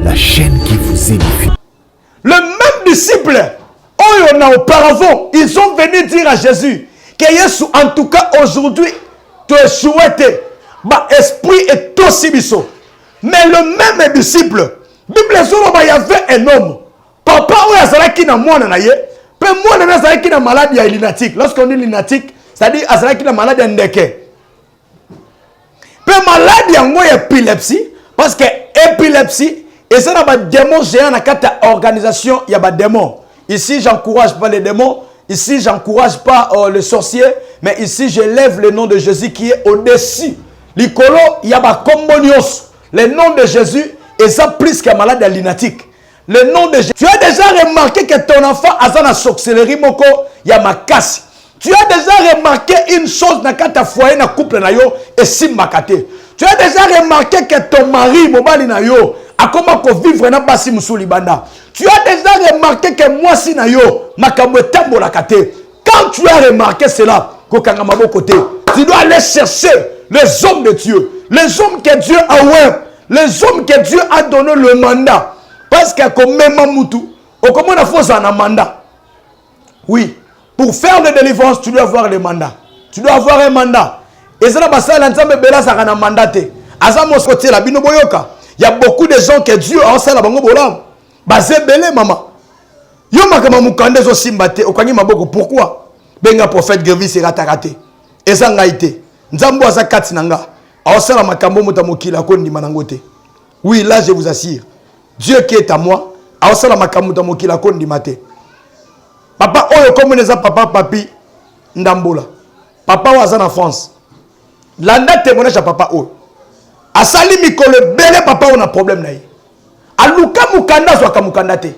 la chaîne qui vous édifie. Le même disciple, on a auparavant, ils sont venus dire à Jésus que Jésus, en tout cas aujourd'hui, te souhaite, bah, esprit est aussi biso. Mais le même disciple, Bible il y avait un homme. Papa, où est-ce qu'il y a moi na ye? Pe moi na est-ce qu'il y a maladie lunatique. Lorsqu'on dit lunatique, c'est-à-dire est-ce qu'il y a maladie ndeke. Pe maladie en épilepsie, parce que épilepsie, et ça n'a pas de démon géant dans la organisation, il y a pas de démon. Ici, j'encourage pas les démons. Ici, j'encourage pas les sorciers. Mais ici, je lève le nom de Jésus qui est au-dessus. L'icolo, il y a pas combonios. Le nom de Jésus est ça plus qu'un malade lunatique. Le nom de Jésus. Tu as déjà remarqué que ton enfant a une sorcellerie, moko, il y a ma casse. Tu as déjà remarqué une chose dans ta foyer, dans couple, et si makate. Tu as déjà remarqué que ton mari, mobali na yo, a comment vivre dans basi musuli banda. Tu as déjà remarqué que moi si na yo, makambo tambo la kate. Quand tu as remarqué cela, tu dois aller chercher les hommes de Dieu, les hommes que Dieu a ouverts, les hommes que Dieu a donné le mandat. Parce que comme même Moutou, au comment on a fait un mandat. Oui, pour faire des délivrances, tu dois avoir le mandat. Tu dois avoir un mandat. Et ça, ça a un mandat. Il y a beaucoup de gens que Dieu a enseigné la bango bolam. Basé belé maman. Yo makama mukande zo simbate okanyi maboko pourquoi? Benga prophète Grevis sera raté. Et ça ngaité. Nzambo asa kati nanga. Aosala makambo muta mokila ko ndima nangote. Oui, là je vous assure. Dieu qui est à moi, aosala makambo muta mokila ko ndima te. Papa oyo comme neza papa papi ndambola. Papa waza na France. Landa témoignage à papa oyo. Asali mikolo bele papa on a problème na ye. Aluka mukanda zo akamukanda te.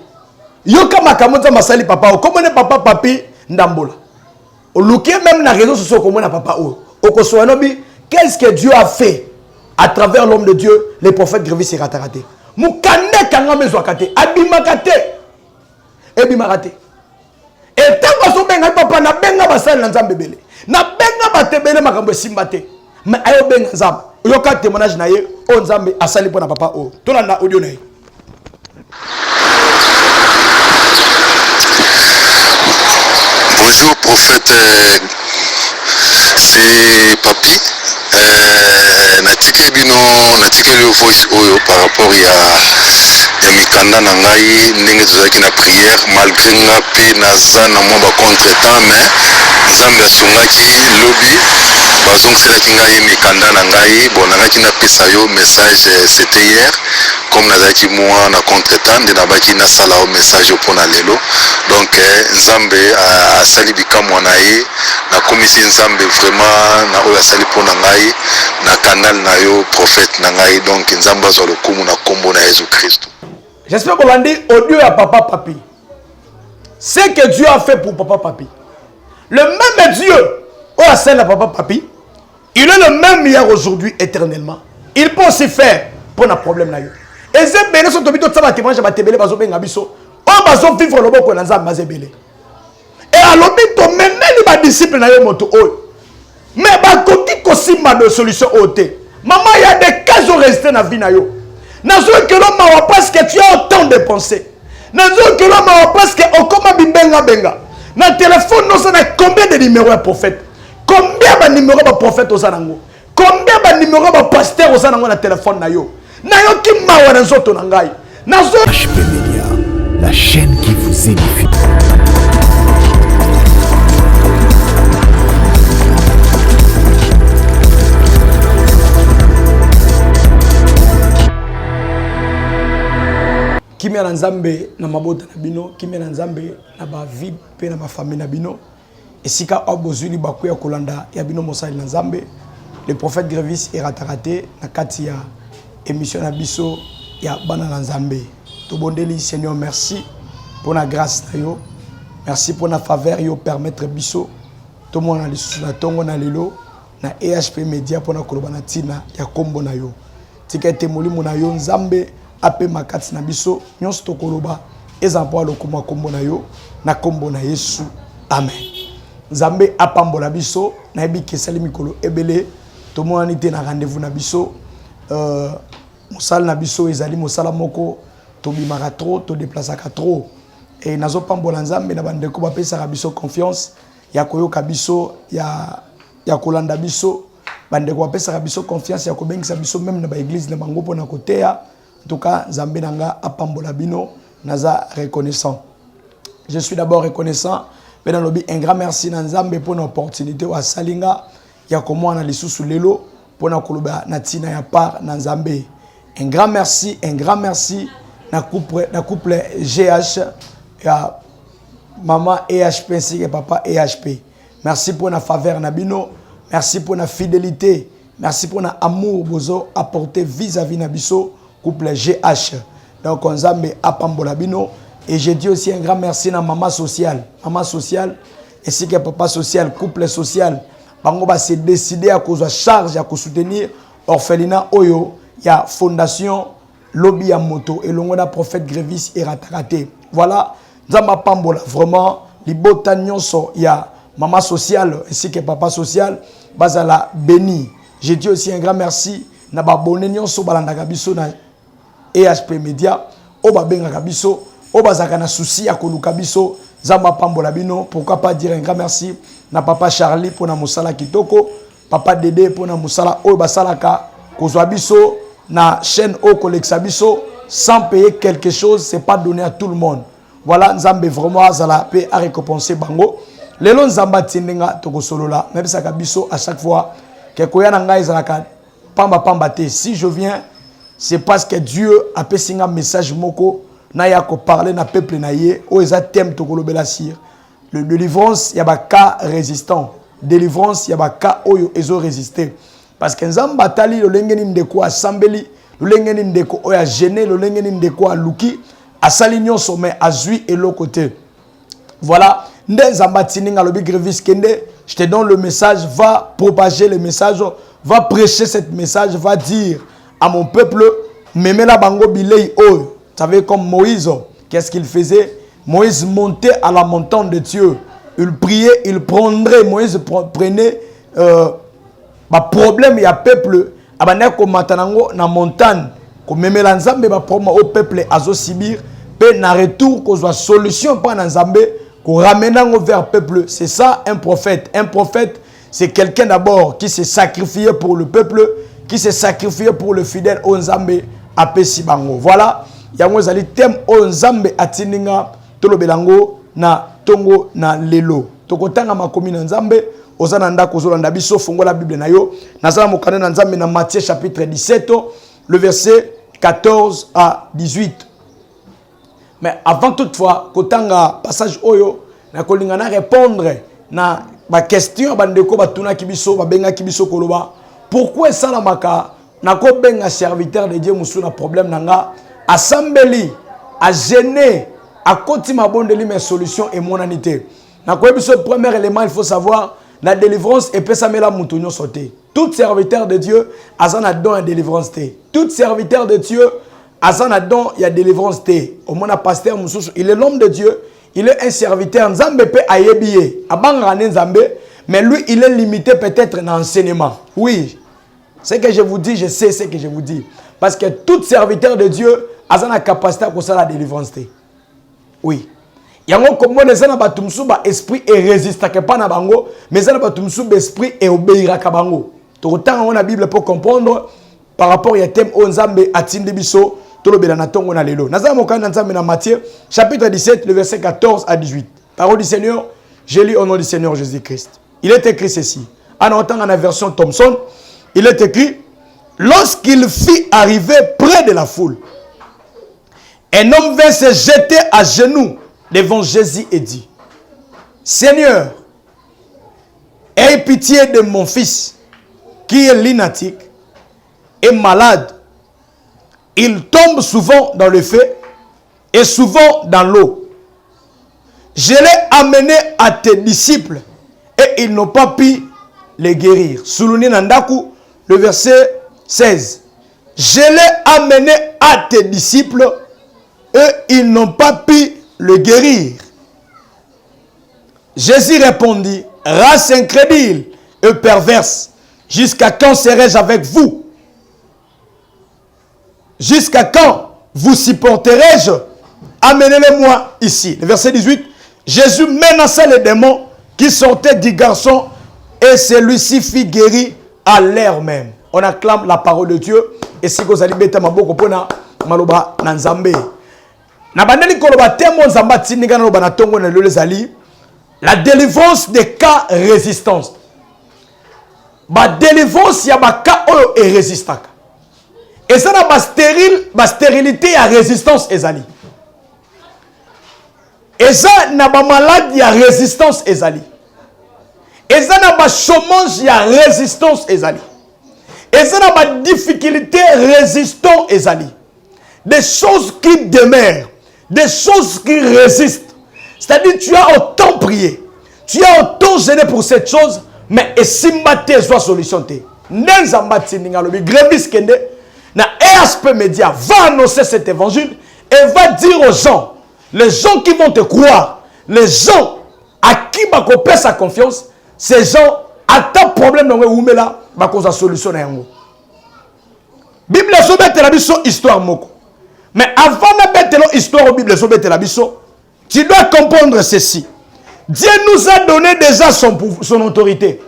Yoka makamonza masali papa o comme ne papa papi ndambola. Oluke même na réseau sociaux comme na papa o. Okosoanobi qu'est-ce que Dieu a fait à travers l'homme de Dieu, les prophètes Grevis et Ratarate. Mukande kanga mezo akate abimakate. Ebimakate. Et tant que benga papa na benga basali na nzambe bele. Na benga batebele makambo simbate. Mais ayo benga nzambe. Yoka témoignage na ye o nzambe asali pona papa o. Tona na audio na ye. Bonjour prophète, c'est Papi. Natike bino natike le voice oyo par rapport ya mikanda na ngai ndenge tozalaki na prière malgré nga pe naza na mwa ba contre-temps mais nzambe asungaki lobi bazongiselaki ngai mikanda na ngai bon nangaki napesa yo message c'était hier comme nazalaki mwa na contre-temps nde nabaki nasala o message mpona lelo donc nzambe asali bikamwa na ye nakomisi nzambe vraiment na oyo asali mpona ngai na canal na yo prophète na ngai donc nzambe azwa lokumu na kombo na Jésus Christ. J'espère qu'on va dire au Dieu à papa papi. Ce que Dieu a fait pour papa papi. Le même Dieu au à papa papi, il est le même hier aujourd'hui éternellement. Il peut aussi faire pour un problème là. Et c'est bien ce que tu as dit témoignage à tebele bazo benga biso. On bazo vivre le boko na nzambe mazebele. Et alors bito même les disciples na yo moto o. Mais ba koki kosima de solution ôté. Maman, il y a des cas où rester dans la vie na yo. Nazo que l'homme a parce que tu as autant dépensé. Nazo que l'homme a parce que okoma bimbenga benga. Na téléphone nous on a combien de numéros à prophète? Combien de numéros à prophète au sanango? Combien de numéros à pasteur au sanango na téléphone na yo? Na yo ki mawa na zoto na ngai. Nazo HP Media, la chaîne qui vous édifie. Kimia na nzambe na mabota na bino, kimia na nzambe na ba vie pe na ba famille na bino. Esika obozuli bakuya kolanda ya bino mosali na nzambe. Le prophète Grevis et Ratarate na kati ya émission na biso ya bana na nzambe. Tobondeli Seigneur merci pour la grâce na yo. Merci pour la faveur yo permettre biso to mona lisusu na tongo na lelo na HP Media pour na kolobana tina ya kombo na yo. Tika temolimu na yo nzambe ape makati na biso nyonso tokoloba ezampo lokuma kombo na yo na kombo na Yesu amen. Nzambe apambola biso na yebi kesali mikolo ebele tomoni te na rendez-vous na biso mosala na biso ezali mosala moko tobimaka trop, to déplaçaka trop. Et nazo pambola nzambe na bandeko ba pesa biso confiance ya koyoka biso ya kolanda biso bandeko ba pesa biso confiance ya kobengisa biso même na ba église na bango pona koteya. En tout cas, nzambe nanga apambola bino naza reconnaissant. Je suis d'abord reconnaissant mais dans lobby un grand merci na nzambe pour l'opportunité wa salinga ya komona lisusu lelo pona koloba na tina ya part na nzambe. Un grand merci na couple GH ya maman EHP ainsi que papa EHP. Merci pour la faveur na bino, merci pour la fidélité, merci pour l'amour bozo apporté vis-à-vis na biso couple GH. Donc nzambe apambola bino et je dis aussi un grand merci na maman sociale ainsi que papa social, couple social. Bango ba se décider à cause de charge à soutenir orphelinat oyo ya fondation lobby ya moto et l'ongo na prophète Grévis et Ratakate. Voilà, nzamba pambola vraiment libota nyonso ya maman sociale ainsi que papa social bazala béni. Je dis aussi un grand merci na ba bonne nyonso balandaka biso na EHP Media o ba benga biso o bazaka na souci ya koluka biso nzamba pambola bino. Pourquoi pas dire un grand merci na papa Charlie pour na musala kitoko, papa Dédé pour na musala o basalaka kozwa biso na chaîne au koleksa biso sans payer quelque chose, c'est pas donné à tout le monde. Voilà, nzambe vraiment zala pe a récompenser bango. Lelo nzamba tindenga toko solola, même ça biso à chaque fois que koya na ngai zalaka pamba te. Si je viens, c'est parce que Dieu a passé un message moko na ya ko parler na peuple na ye o eza thème toko lobela sir. Le délivrance ya ba cas résistant, délivrance ya ba cas oyo ezo résister. Parce que nzamba tali lo lengeni ndeko asambeli, lo lengeni ndeko oya gêné, lo lengeni ndeko aluki asali nyonso mais azui et l'autre côté. Voilà, nzamba tininga lobi Grévis kende, je te donne le message, va propager le message, va prêcher cette message, va dire à mon peuple memela bango bilei oyo. Vous savez comme Moïse, qu'est-ce qu'il faisait? Moïse montait à la montagne de Dieu. Il priait, il prendrait, Moïse prenait problème, il y a peuple, abaneko matanango na montagne, comme même l'ensemble ba problème au peuple azo sibir, pe na retour qu'on soit solution pas n'ensemble, qu'on ramène vers peuple. C'est ça un prophète. Un prophète, c'est quelqu'un d'abord qui s'est sacrifié pour le peuple, qui s'est sacrifié pour le fidèle au Nzambe à Pesibango. Voilà, yango zali thème au Nzambe atininga tolo belango na tongo na lelo. Tokotanga makomi na Nzambe. Ozananda kozolanda biso fongo la Bible na yo nazala mokane na Nzambe na Matthieu chapitre 17 le verset 14 à 18. Mais avant toutefois kotanga passage oyo na kolingana répondre na ba question bandeko batuna kibiso babenga kibiso koloba pourquoi ça la maka na ko benga serviteur de Dieu musu na problème nanga asambeli a gêner a kotima bondeli mes solutions et monanité na ko biso premier élément il faut savoir la délivrance et pesa mela mutonyo sauté. Tout serviteur de Dieu azana don ya délivrance té. Tout serviteur de Dieu azana don ya délivrance té. Au moins pasteur mususu, il est l'homme de Dieu, il est un serviteur nzambe pe ayebiye. Abanga nzambe, mais lui il est limité peut-être dans l'enseignement. Oui. Ce que je vous dis, je sais ce que je vous dis parce que tout serviteur de Dieu azana capacité à faire la délivrance té. Oui. Yango comme les gens batumsu ba esprit et résista que pas na bango mais les gens batumsu ba esprit et obéira ka bango to tanga on la Bible pour comprendre par rapport à thème o Nzambe atindi biso to lobela na tongo na lelo nazama mokana Nzambe na Matthieu chapitre 17 le verset 14 à 18. Parole du Seigneur, je lis au nom du Seigneur Jésus-Christ. Il est écrit ceci en entendant la version Thomson, il est écrit lorsqu'il fit arriver près de la foule, un homme vint se jeter à genoux devant Jésus et dit, Seigneur, aie pitié de mon fils qui est lunatique et malade. Il tombe souvent dans le feu et souvent dans l'eau. Je l'ai amené à tes disciples et ils n'ont pas pu le guérir. Soulouni Nandaku, le verset 16. Je l'ai amené à tes disciples et ils n'ont pas pu le guérir. Jésus répondit, race incrédule et perverse, jusqu'à quand serai-je avec vous? Jusqu'à quand vous supporterai-je? Amenez-les-moi ici. Le verset 18. Jésus menaça les démons qui sortaient du garçon et celui-ci fit guérir à l'air même. On acclame la parole de Dieu. Et si vous allez bêter ma boko pona maloba nanzambe. Na bandeli koloba temo nzamba tindika na loba na tongo na lele zali. La délivrance des cas résistance. Ba délivrance ya ba cas oyo et résistant. Et ça na ba stérilité ya résistance ezali. Et ça na ba maladie ya résistance ezali. Et ça na ba chômage ya résistance ezali. Et ça na ba difficulté résistant ezali. Des choses qui demeurent, des choses qui résistent. C'est-à-dire tu as autant prié, tu as autant gêné pour cette chose, mais et si maté soit solution té. Nenzamba tindinga lobi Grévis kende na ESP Média va annoncer cet évangile et va dire aux gens, les gens qui vont te croire, les gens à qui bako pèse sa confiance, ces gens à ta problème dans le oumela bako sa solution na yango. Bible sobe te la biso histoire moko. Mais avant de mettre l'histoire au Bible sobe te la biso, tu dois comprendre ceci. Dieu nous a donné déjà son autorité.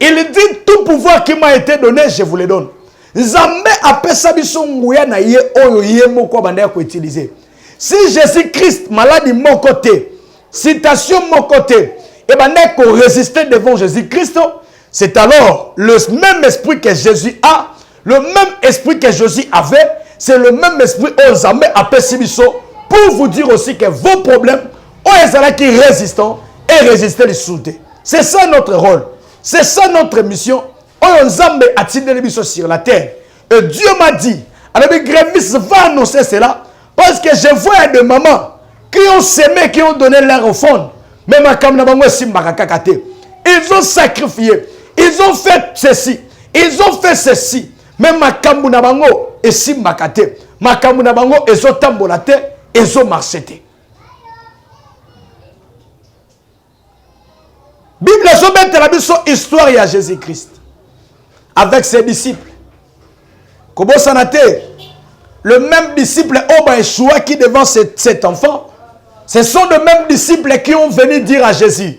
Il dit tout pouvoir qui m'a été donné, je vous le donne. Nzambe apesa biso nguya na ye oyo ye moko banda ko utiliser. Si Jésus-Christ maladie mon côté, citation mon côté, et banda ko résister devant Jésus-Christ, c'est alors le même esprit que Jésus a, le même esprit que Jésus avait, c'est le même esprit au Nzambe apesa biso pour vous dire aussi que vos problèmes ont qui résistants et résister les soudés. C'est ça notre rôle. C'est ça notre mission. On Nzambe a tiré les bisous sur la terre. Et Dieu m'a dit, avec Grévis va annoncer cela, parce que je vois des mamans qui ont semé, qui ont donné leur offrande. Même à Kamnabango Simbarakakate. Ils ont sacrifié. Ils ont fait ceci. Ils ont fait ceci. Même à Kambunabango et Simbakate. Makamunabango et Zotambolate et Zomarchete. Bible sobe la biso histoire à Jésus-Christ avec ses disciples. Kobo sanate, le même disciple Oba Yeshua qui devant cet enfant, ce sont les mêmes disciples qui ont venu dire à Jésus.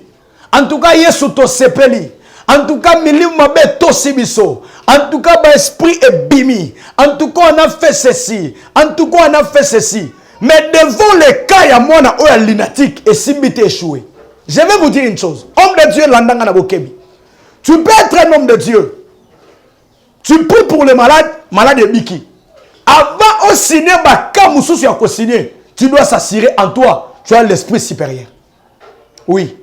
En tout cas, Yesu to sepeli. En tout cas, milieu mabe to sibiso. En tout cas, ba esprit est bimi. En tout cas, on a fait ceci. En tout cas, on a fait ceci. Mais devant les cas, il y a moi na lunatique et simbite échoué. Je vais vous dire une chose. Homme de Dieu, landanga na bokebi. Tu peux être un homme de Dieu. Tu pries pour les malades, malades de Biki. Avant de signer, tu dois s'assurer en toi. Tu as l'esprit supérieur. Oui.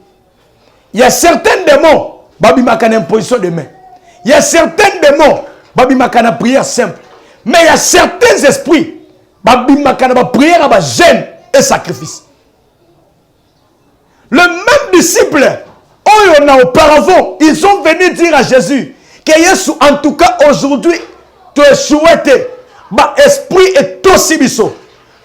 Il y a certains démons, Babi Makana imposition de main. Il y a certains démons, Babi Makana prière simple. Mais il y a certains esprits, Babi Makana prière à gêne et sacrifice. Le même disciple, on a auparavant, ils sont venus dire à Jésus que Jésus, en tout cas aujourd'hui, te souhaite, bah esprit est aussi biso.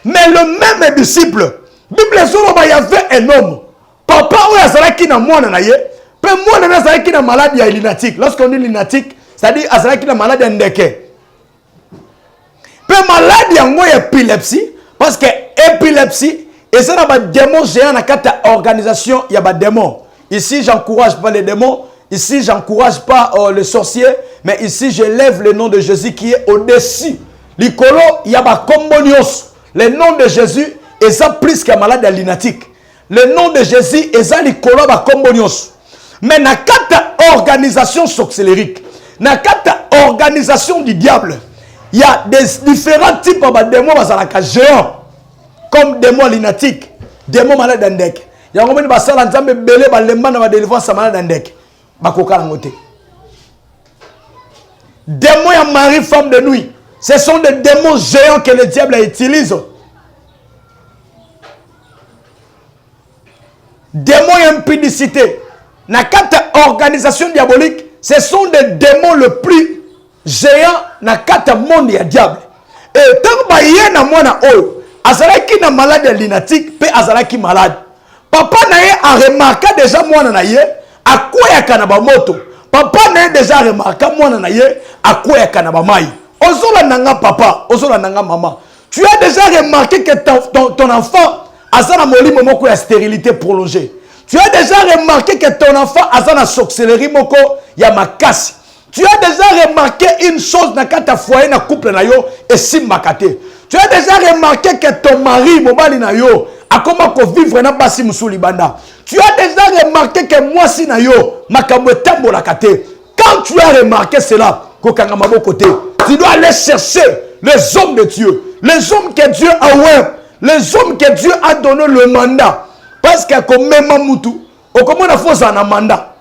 Mais le même disciple, Bible il y avait un homme, papa ou Azalaki na moi na ye, pe moi na Azalaki na maladie lunatique. Lorsqu'on dit lunatique, c'est-à-dire Azalaki na maladie ndeke. Pe maladie en moi épilepsie, parce que épilepsie et ça n'a pas de démons géants dans la organisation, il y a pas de démons. Ici, j'encourage pas les démons. Ici, j'encourage pas les sorciers. Mais ici, je lève le nom de Jésus qui est au-dessus. L'icolo, il y a pas combonios. Le nom de Jésus est ça plus qu'un malade lunatique. Le nom de Jésus est ça l'icolo, pas combonios. Mais dans la organisation sorcellérique, dans la organisation du diable, il y a des différents types de démons géants. Comme démons lunatiques, démons malades d'Andek. Il y a un moment où il belé ba délivrance malade d'Andek. Bakoka langote. Démons et mari femme de nuit. Ce sont des démons géants que le diable utilise. Démons et impudicité. Dans la organisation diabolique, ce sont des démons le plus géants dans le monde du diable. Et tant que y a moi na oyo azalaki na malade lunatique pe azalaki malade. Papa naye a remarqué déjà moi na ye akoyaka na ba moto. Papa naye déjà remarqué moi na ye akoyaka na ba mai. Ozola nanga papa, ozola nanga maman. Tu as déjà remarqué que ton enfant a un molimo moko ya stérilité prolongée. Tu as déjà remarqué que ton enfant a une sorcellerie moko ya makasi. Tu as déjà remarqué une chose dans ta foyer na couple na yo et si makate. Tu as déjà remarqué que ton mari mobali na yo a comment vivre na basi musuli banda. Tu as déjà remarqué que moi si na yo makambo tambo la kate. Quand tu as remarqué cela, tu dois aller chercher les hommes de Dieu, les hommes que Dieu a ouvert, les hommes que Dieu a donné le mandat. Parce que comme même Moutou, au comment on a fait un mandat.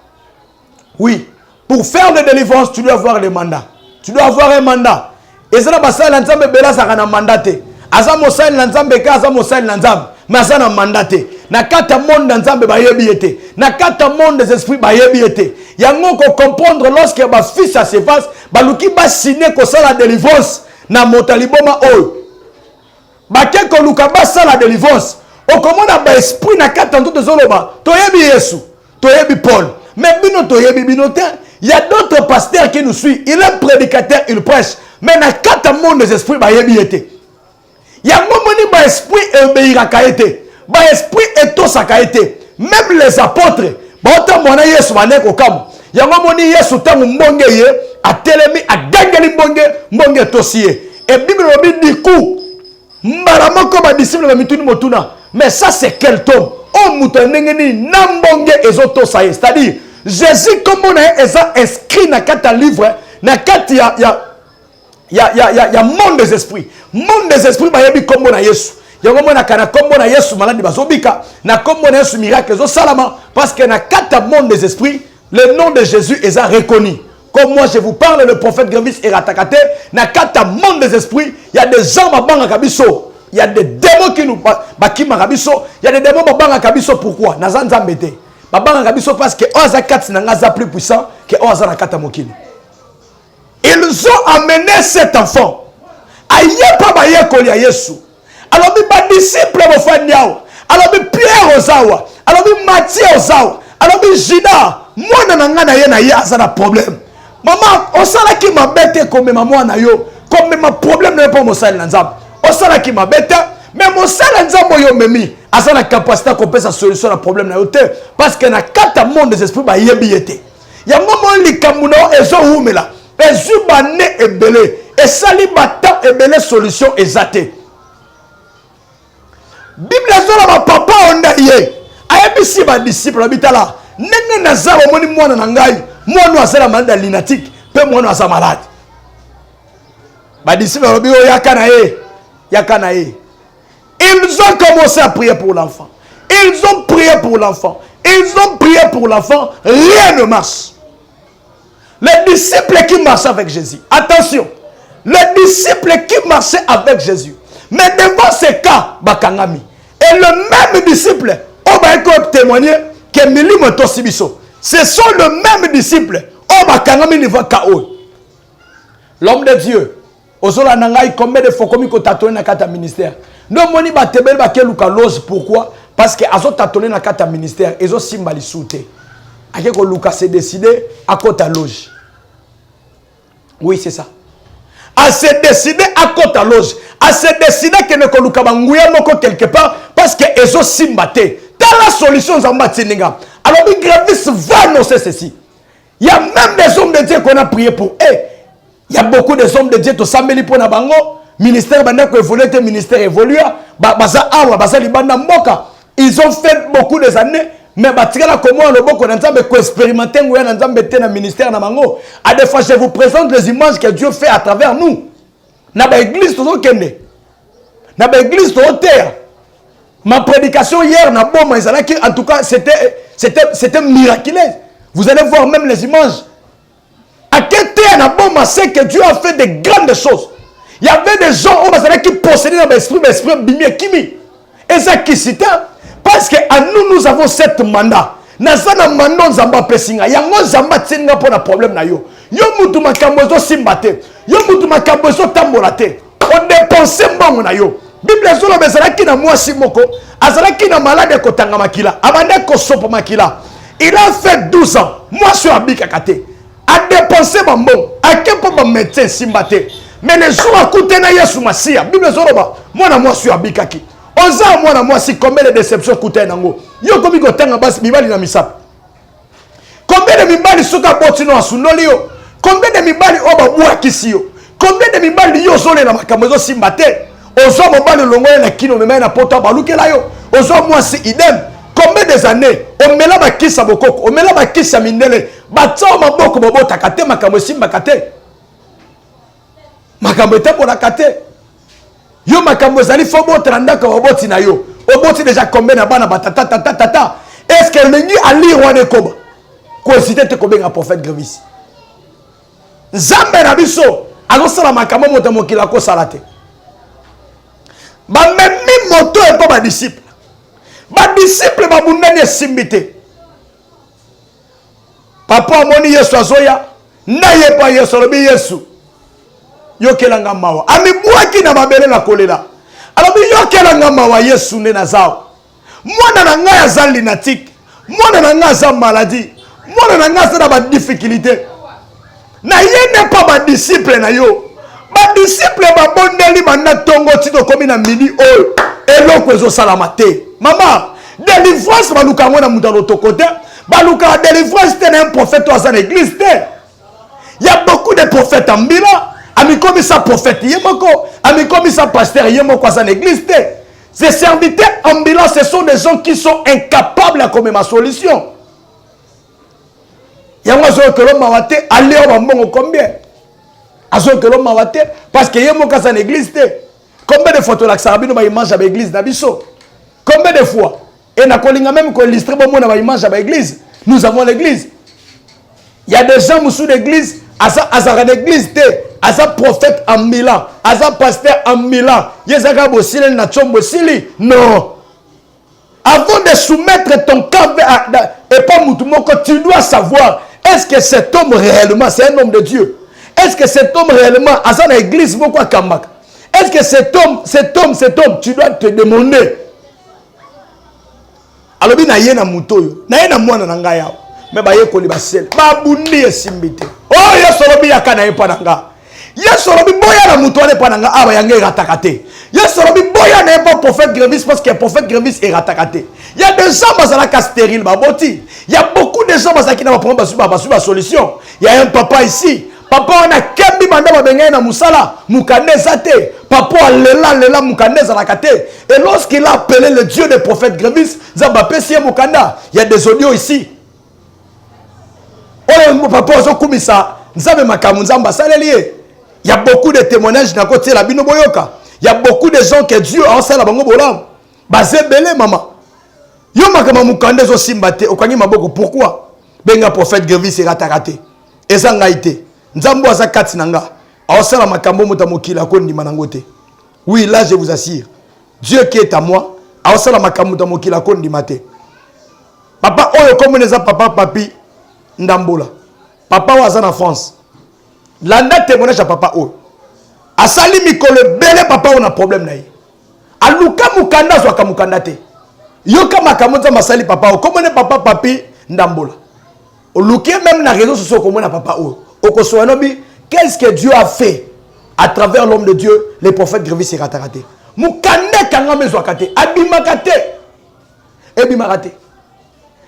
Oui, pour faire la délivrance, tu dois avoir le mandat. Tu dois avoir un mandat. Et ça, c'est l'ensemble de ça a un mandat. Azam osal l'ensemble ka azam osal l'ensemble. Mais ça a un mandat. Na kata monde d'ensemble ba yebiete. Na kata monde des esprits ba yebiete. Yango ko comprendre lorsque ba fils ça se passe, ba luki ba signer ko ça la délivrance na motaliboma oyo. Ba ke ko luka ba ça la délivrance. O comment na ba esprit na kata nto zoloba. To yebi Yesu, to yebi Paul. Mais bino to yebi binote. Il y a d'autres pasteurs qui nous suivent. Il est prédicateur, il prêche. Mais na kata monde des esprits ba yebiete. Il y a un moment ba esprit obéira kaete. Ba esprit etosa kaete. Même les apôtres, ba otamona Yesu banek okam. Il y a un moment Yesu tamu mbonge ye, a telemi a dangeli mbonge tosie. Et Bible dit du coup, mbalama ko ba disciple ba mituni motuna. Mais ça c'est quel tombe? Oh mutanengeni nambonge ezotosa. C'est-à-dire Jésus comme on est inscrit na kata livre, na kati ya monde des esprits. Monde des esprits ba yebi comme on a Yesu. Yango mona kana kombo na Yesu maladi bazobika na kombo na Yesu miracle zo salama parce que na kata monde des esprits le nom de Jésus est reconnu. Comme moi je vous parle le prophète Grevis et Ratakate na kata monde des esprits, il y a des gens mabanga kabiso, il y a des démons qui nous bakima kabiso, il y a des démons mabanga kabiso pourquoi na zanzambete. Mabanga kabiso parce que oza kati na ngaza plus puissant que oza na kata mokili. Ils ont amené cet enfant. Aïe pas baye koli ya Yesu. Alors, les disciples vont faire niao. Alors, Pierre ozawa. Alors, Matthieu ozawa. Alors, Jida. Moi, je n'ai problème. Maman, on sait qui m'a bête comme maman na yo. Comme ma problème n'est pas mon sale l'ensemble. On sait qui m'a bête. Mais mon sale l'ensemble yo memi. A la capacité qu'on peut sa solution à problème na yo te. Parce que na quatre monde des esprits ba yebiete. Il y a un moment li kamuno ezo humela. Ezu bane ebele. Et sali bata ebele solution ezate. Bible zola ma papa onda ye ayebisi ba disciple bitala nenge nazalo moni mwana na ngai mwana azala malade lunatique pe mwana azala malade ba disciple obi o yakana ye ils ont commencé à prier pour l'enfant, ils ont prié pour l'enfant, rien ne marche. Les disciples qui marchaient avec Jésus, attention, les disciples qui marchaient avec Jésus. Mais devant ces cas, bakangami. Et le même disciple, on va témoigner que Milimo Tosibiso. Ce sont le même disciple. On va bakangami niveau KO. L'homme de Dieu. Ozola nangai combien de fois comme il tatoué na kata ministère. Non moni ba tebel ba keluka loge pourquoi? Parce que azo tatoué na kata ministère, ezo simbali souté. Akeko Lucas s'est décidé à kota loge. Oui, c'est ça. À se décider à côté à loge, à se décider que ne koluka banguya moko quelque part parce que ezo simbate. Dans la solution zambatinga. Alors le Grevis va annoncer ceci. Il y a même des hommes de Dieu qu'on a prié pour eux. Il y a beaucoup de hommes de Dieu to sambeli pour na bango, ministère banda ko évoluer, ministère évolue, baza awa, baza libanda mboka. Ils ont fait beaucoup des années. Mais batikala comment le boko nzambe ko expérimenter ngoya nzambe te na ministère na bango. À des fois je vous présente les images que Dieu fait à travers nous. Na ba église to kende. Na ba église to terre. Ma prédication hier na boma ezalaki en tout cas c'était miraculeux. Vous allez voir même les images. À quel terre na boma c'est que Dieu a fait de grandes choses. Il y avait des gens qui possédaient dans l'esprit bimie kimi. Et ça qui citait. Parce que à nous avons cette mandat. Nazana mandat zamba pesinga. Yango zamba tsenga pour un problème na yo. Yo mutu makambozo simbate. Yo mutu makambozo tambolate. On dépense mbongo na yo. Bible zolo bezalaki na mwasi moko. Azalaki na malade kotanga makila. Abanda kosopo makila. Il a fait 12 ans. Moi sur abika kate. A dépensé mbongo. A kepo ba médecin simbate. Mais les jours à côté na Yesu Masia, Bible zoroba, moi na moi suis abikaki. Oza moi na moi si combien de déceptions côté nango. Yo komi ko tanga bas mibali na misap. Combien de mibali soka botino asunoli yo? Combien de mibali oba bua kisio? Combien de mibali yo zone na makambo zo simbate? Ozo mobali longoye na kino mema na poto baluke la yo. Ozo moi si idem. Combien des années on met là ba kisa bokoko, on met là ba kisa mindele. Batsa maboko bobo takate makambo simbakate. Makambo ete pour la kate. Yo makambo zali fo botra ndaka oboti na yo. Oboti déjà combien na bana batata tata tata. Est-ce que lengi ali wane koba? Ko cité te combien un prophète Grevis. Nzambe na biso akosala makambo moto mokila ko salate. Ba memi moto e pa ba disciple. Ba disciple ba bundani simbite. Papa amoni Yesu azoya, na ye pa Yesu lobi Yesu. Yokelanga mawa amibwaki na mabele na kolela alobi yokelanga mawa Yesu ne nazao mwana na ngai aza lunatique mwana na ngai aza maladie mwana na ngai aza na ba difficulté na ye ne pas ba disciple na yo ba disciple ba bondeli banda tongo tito komi na midi oyo eloko ezo salama te mama délivrance baluka ngona mutalo tokote baluka délivrance te na un prophète oza na église te il y a beaucoup de prophètes en bila. Ami comme ça prophète yemoko, ami comme ça pasteur yemoko à l'église. Ces serviteurs ambulants, ce sont des gens qui sont incapables à comme ma solution. Yango zo que l'homme mawate aller au bon combien? Azo que l'homme mawate parce que yemoko à l'église. Combien de photos là que ça abino ba image à l'église d'Abisso? Combien de fois? Et na kolinga même ko illustré bon na ba image à l'église. Nous avons l'église. Il y a des gens sous l'église, à l'église à sa prophète en Milan, à sa pasteur en Milan. Yezaka bosili na chombo sili. Non. Avant de soumettre ton cœur et pas moutumoko, tu dois savoir, est-ce que cet homme réellement, c'est un homme de Dieu? Est-ce que cet homme réellement, à sa église, beaucoup à Kambak? Est-ce que cet homme, tu dois te demander. Alors, il y a un moutoyo, il y a un moine dans ngaya. Mais il y a un basel, babundi esimbite. Oh, il y a solobi yakana epananga. Yesorobi boya na mutuane pananga aba yange ratakate. Yesorobi boya na pas prophète Grevis parce que prophète Grevis est ratakate. Il y a des gens bazalaka stérile baboti. Il y a beaucoup de gens bazaki na prendre ba solution. Il y a un papa ici. Papa on a kembi banda ba benga na musala, mukaneza te. Papa lela mukaneza la kate. Et lorsqu'il a appelé le Dieu des prophètes Grevis, zamba pesi mukanda. Il y a des audios ici. Oh mon papa ozo kumisa, nzabe makamu nzamba salelié. Il y a beaucoup de témoignages dans côté la bino boyoka. Il y a beaucoup de gens que Dieu a enseigné la bango bolam. Basé belé maman. Yo makama mukande zo simbate okangi maboko pourquoi? Benga prophète Grevis est raté. Ezanga ité. Nzambo aza kati nanga. A enseigné la makambo muta mokila ko ndima nangote. Oui, là je vous assure. Dieu qui est à moi, a enseigné la makambo muta mokila ko ndima te. Papa oyo comme neza papa papi ndambola. Papa waza na France. Landa témoignage à papa o. Asali mikolo bele papa on a problème na ye. Aluka mukanda zo akamukanda te. Yoka makamonza masali papa o. Comment ne papa papi ndambola. Oluki même na réseaux sociaux comme na papa o. Okosoanobi, qu'est-ce que Dieu a fait à travers l'homme de Dieu, les prophètes Grevis et raté. Mukande kanga mezwakate, abimakate. Ebimakate.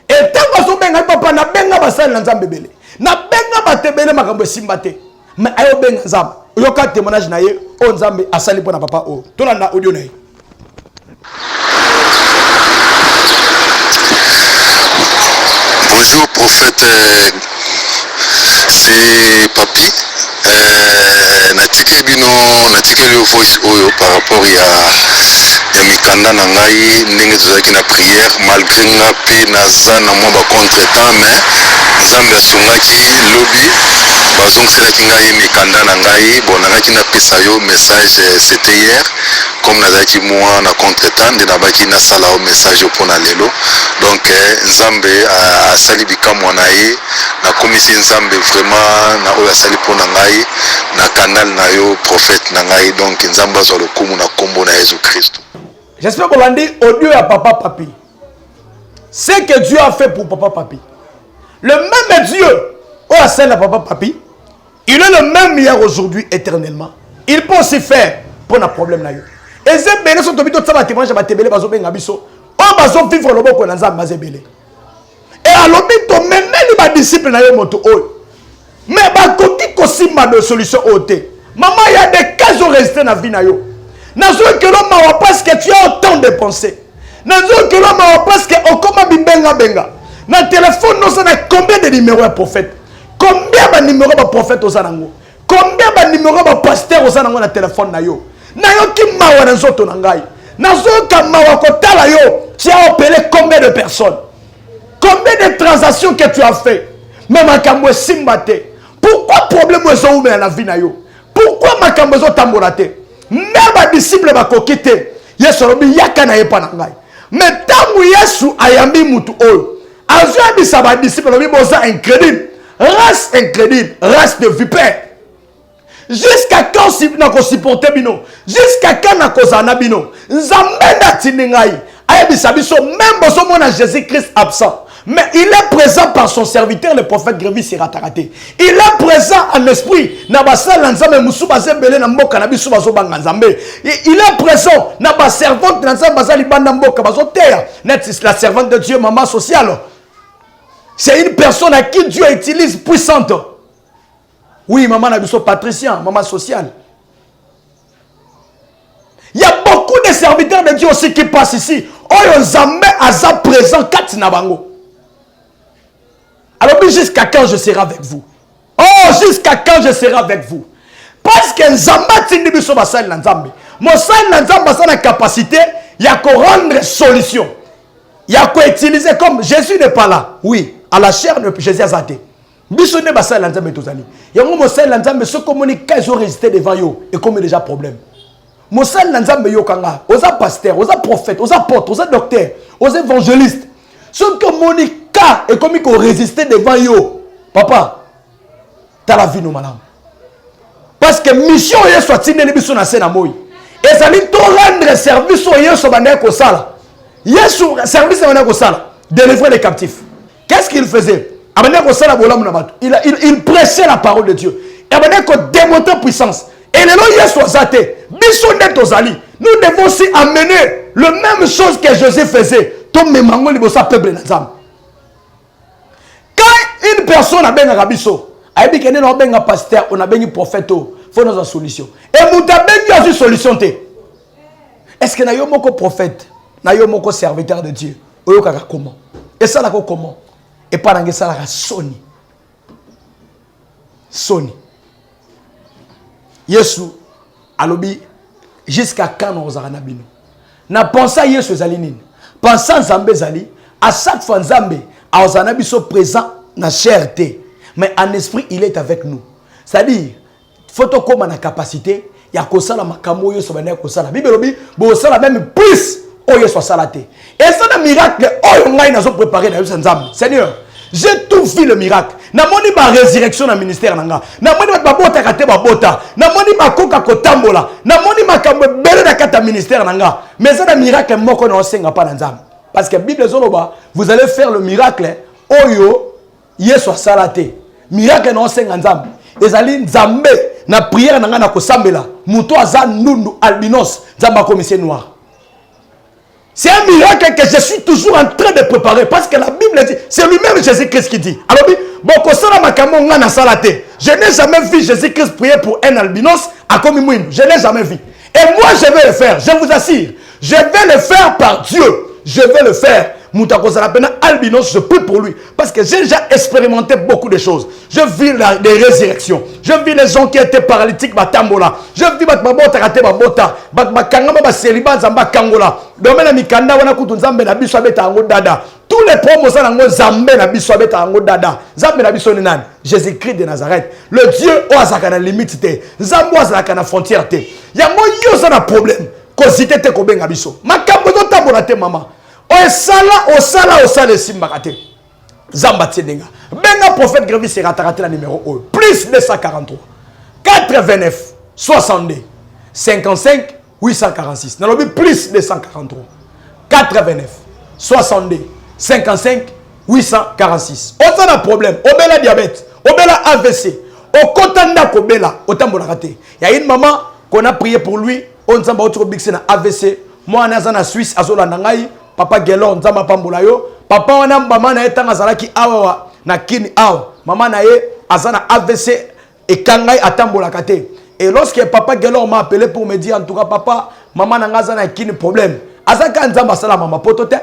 Et tant que so benga papa na benga basali na nzambe bele. Na benga batebele makambo simbate. Mais ayo benga nzambe. Yoka témoignage na ye o nzambe asali pona papa o. Tolanda audio na ye. Bonjour prophète, c'est Papi. Natikeli voice oyo par rapport ya mikanda na ngai ndenge tozalaki na prière malgré nga pe naza na mwa bacontretemps mais nzambe asungaki lobi bazongiselaki ngai mikanda na ngai bon nangaki napesa yo message c'était hier comme nazalaki mwa na contretemps nde nabaki nasala o message mpona lelo donc nzambe asali bikamwa na ye nakomisi nzambe vraiment na oyo asali mpona ngai na canal na yo prophète na ngai donc nzambe azwa lokumu na kombo na Jésus Christ. J'espère qu'on l'a dit audio à papa papi. Ce que Dieu a fait pour papa papi. Le même Dieu, au sein de papa papi, il est le même hier aujourd'hui éternellement. Il peut aussi faire pour un problème là. Et c'est bien sûr que tu as témoignage à tébélé bazo benga biso. On bazo vivre le boko na nzamba zebele. Et à l'obito même les disciples na yo moto oyo. Mais ba koki kosimba de solution oté. Maman, il y a des cas où rester dans la vie na yo. Nazo que l'homme a parce que tu as autant de pensées. Nazo que l'homme a parce que okoma bibenga benga. Na téléphone nous on a combien de numéros de prophète? Combien de numéros de prophète aux anango? Combien de numéros de pasteur aux anango na téléphone na yo? Na yo ki mawa na zoto na ngai. Nazo ka mawa kotala yo. Tu as appelé combien de personnes? Combien de transactions que tu as fait? Même à Kamwe Simbate. Pourquoi problème est ouvert dans la vie na yo? Pourquoi ma Kamwe tambolate? Même les disciples va kokite. Yesu robi yakana yepa na ngai. Mais tant Yesu ayambi mutu oyo. Azwa bi saba disciples robi boza incrédible. Race incrédible, race de vipère. Jusqu'à quand n'a ko supporter bino? Jusqu'à quand n'a ko zana bino? Nzambe na tiningai. Ayebi sabiso même bozo mona Jésus-Christ absent. Mais il est présent par son serviteur, le prophète Grévis Siratarate. Il est présent en esprit. Il est présent. La servante la servante de Dieu, maman sociale. C'est une personne à qui Dieu utilise puissante. Oui, maman Nabiso patricien, maman sociale. Il y a beaucoup de serviteurs de Dieu aussi qui passent ici. Oh, Zambé a présent 4 nabango. Alors, jusqu'à quand je serai avec vous? Oh, jusqu'à quand je serai avec vous? Parce que Nzamba tindi biso basali na Nzambe. Mosali na Nzamba sa na capacité, il y a qu'à rendre solution. Il y a qu'à utiliser comme Jésus n'est pas là. Oui, à la chair de Jésus a zaté. Biso ne basali na Nzambe tozali. Yango mosali na Nzambe se communique ils ont résisté devant yo et comme déjà problème. Mosali na Nzambe yo kanga, oza pasteur, oza prophète, oza apôtre, oza docteur, oza évangéliste. Ce communique et comme il faut résister devant yo, papa, t'as la vie nous madame. Parce que mission est soit tine biso na sena moi. Et ça dit to rendre service au yeso bande ko sala. Yesu service bande ko sala, délivrer les captifs. Qu'est-ce qu'il faisait? Abande ko sala bolam na bato. Il prêchait la parole de Dieu. Et abande ko démontrer puissance. Et le nom yesu azate, biso net ozali. Nous devons aussi amener le même chose que Jésus faisait. Tom memango libosa peuple na Nzambe. Une personne a bien un rabisso. A dit qu'il y a un pasteur, on a bien un prophète, il faut une solution. Et vous avez bien une solution. Est-ce qu'il y a un prophète, il y a un serviteur de Dieu? Comment? Et ça, comment? Et pas dans ça, Sony. Sony. Yesu, alobi, jusqu'à quand nous avons bino? Na pensé à Yesu Zalinine. Pensant Zambé Zali, à chaque fois Zambé, à Ozanabiso présent. Na cherté, mais en esprit il est avec nous. C'est-à-dire, faut comme na capacité, il y a ça la makamo yo sobane ko ça la Bible lobi, bo ça la même plus oyo so salaté. Et ça un miracle oyo ngai na so préparer na yo Nzambe. Seigneur, j'ai tout vu le miracle. Na moni ba résurrection na ministère nanga. Na moni ba bota kate ba bota. Na moni ba koka kotambola. Na moni makambo bele na kata ministère nanga. Mais ça un miracle moko na osenga pa na Nzambe. Parce que Bible zoloba, vous allez faire le miracle oyo Yesu salate miracle na osenga Nzambe ezali Nzambe na prière na nga na kosambela muto aza nundu albinos Nzamba commissaire noir. C'est un miracle que je suis toujours en train de préparer parce que la Bible dit, c'est lui-même Jésus-Christ qui dit. Alors bon kosala makambo nga na salate. Je n'ai jamais vu Jésus-Christ prier pour un albinos à Komimouine. Je n'ai jamais vu. Et moi je vais le faire, je vous assure. Je vais le faire par Dieu. Je vais le faire. Albinos, je prie pour lui. Parce que j'ai déjà expérimenté beaucoup de choses. Je vis les résurrections. Je vis les gens qui étaient paralytiques. Je vis tous les promos Jésus-Christ de Nazareth. Le Dieu a la limite. Zambo a la frontière. Il y a un problème. Cosité te kobenga biso. Makambo do tambola te mama. Osala simbakate. Zamba tiedenga. Benga prophète Grévis Siratarate la numéro 1. Plus 243. 89 62 55 846. Nalobi plus 243. 89 62 55 846. Autant de problème. Obela diabète. Obela AVC. Okotanda kobela. Otambola raté. Il y a une maman. qu'on a prié pour lui. On s'en va au bixé na AVC. Moi, on est en Suisse, à Zolanangaï. Papa Gelon, Nzamba Pambulayo. Papa, on a maman na etang azalaki awa na kini awa. Maman na ye azana AVC et kangai atambola kate. Et lorsque papa Gelon m'a appelé pour me dire en tout cas papa, maman na azana kini problème. Azaka Nzamba sala maman potote.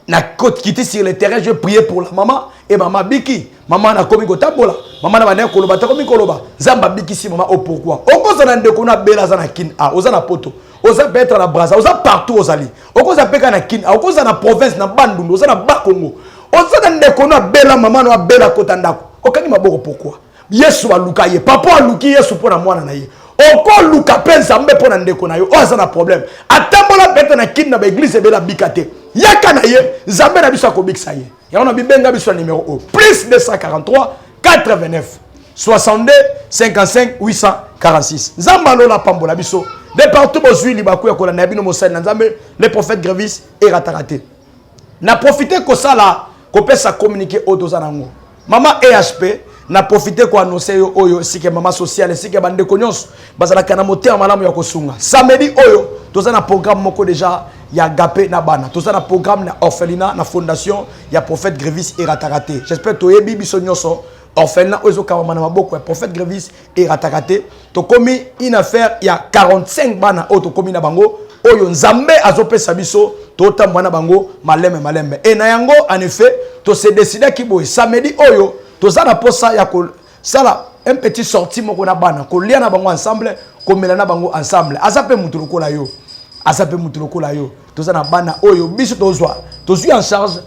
Na côte quitté sur le terrain, je priais pour la maman et maman biki. Maman na komi kotambola. Maman na bane koloba ta komi koloba. Nzamba biki si maman o pourquoi. Oko zana ndeko na bela zana kini a ozana poto. Oza peut-être na Brazza, oza partout ozali. Okoza peka na kin, okoza na province na Bandundu, oza na Bakongo. Oza na ndeko na bela maman na bela kotandako. Okani maboko pourquoi? Yesu aluka ye, papa aluki Yesu pona mwana na ye. Oko luka penza mbe pona ndeko na yo, oza na problème. Atambola beta na kin na ba église bela bikate. Yaka na ye, Nzambe na biso akobikisa ye. Ya ona bibenga biso numéro 1. Plus 243 89 62 55 846. Nzamba lola pambola biso. De partout bozui libaku ya kolanda ya bino mosali na Nzambe, le prophète Grevis et ratarate. Na profité ko sala ko pesa communiquer otoza nango. Maman EHP na profité ko annoncer yo oyo sike mama sociale sike bande konyos bazala kana moteur malamu ya kosunga. Samedi oyo toza na programme moko déjà ya gapé na bana. Toza na programme na orphelinat na fondation ya prophète Grevis et ratarate. J'espère to yebi biso nyoso. Orphelinat ozo kawamana maboko ya prophète Grevis et ratakate to komi une affaire il y a 45 bana o to komi na bango oyo Nzambe azopesa biso to tambwana bango malembe et na yango en effet to se décider ki boy samedi oyo to za na posa ya ko sala un petit sortie moko na bana ko lia na bango ensemble ko mela na bango ensemble azape mutu lokola yo to za na bana oyo biso tozwa tozwi en charge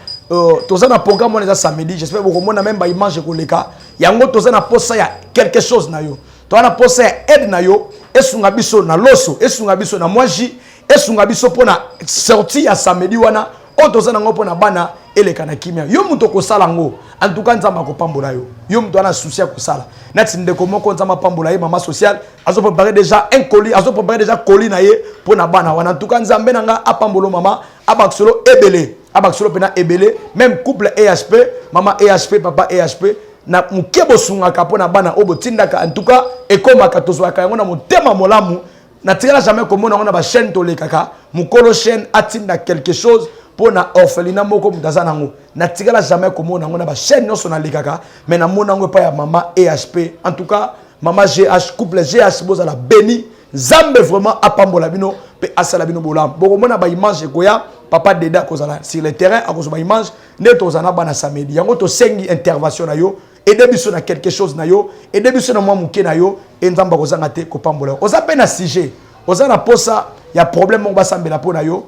toza na programme on est samedi, j'espère que vous avez même pas image koleka. Yango toza na posa ya quelque chose na yo. Toza na posa ya aide na yo, esunga biso na loso, esunga biso na mwaji, esunga biso pona sortie ya samedi wana, o toza na ngo pona bana eleka na kimia. Yo muto ko sala ngo, en tout cas Nzamba ko pambola yo. Yo muto ana souci ko sala. Nati ndeko moko Nzamba pambola ye mama sociale, azo préparer déjà un colis, azo préparer déjà colis na ye pona bana wana. En tout cas Nzambe nanga apambolo mama, abaksolo ebele. Abaksolo pena ebele, même couple EHP, maman EHP, papa EHP, na mukebo sunga kapona bana obo tindaka en tout cas ekoma katozwa ka ngona motema molamu na tirala jamais komona ngona ba chaîne to lekaka mukolo chaîne atinda quelque chose pona orphelinat moko mutazana ngo na tirala jamais komona ngona ba chaîne noso na lekaka mais na mona ngo pa ya maman EHP en tout cas maman GH couple GH boza la béni Nzambe vraiment apambola bino pe asala bino bolam boko mona ba image koya papa Deda kozala sur le terrain à cause de image neto zana bana samedi yango to sengi intervention na yo aider biso na quelque chose na yo aider biso na mwa muke na yo et Nzamba kozanga te ko pambola oza pe na sujet oza na posa ya problème mo basambela po na yo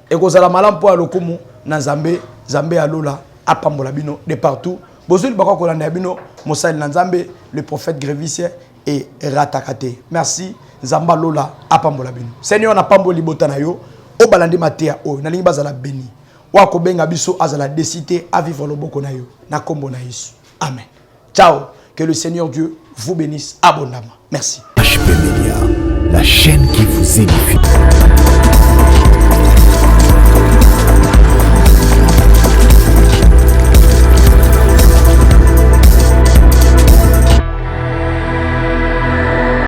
et kozala malam po alokumu na Nzambe alola apambola bino de partout bozuli bako kolanda bino mosali na Nzambe le prophète Grevis et ratakate merci Nzamba lola apambola bino Seigneur na pamboli bota na yo o balandi matea o na lingi bazala béni wa ko benga biso azala décider à vivre le boko na yo na kombo na Yesu amen ciao que le Seigneur Dieu vous bénisse abondamment merci HP Media, la chaîne qui vous édifie.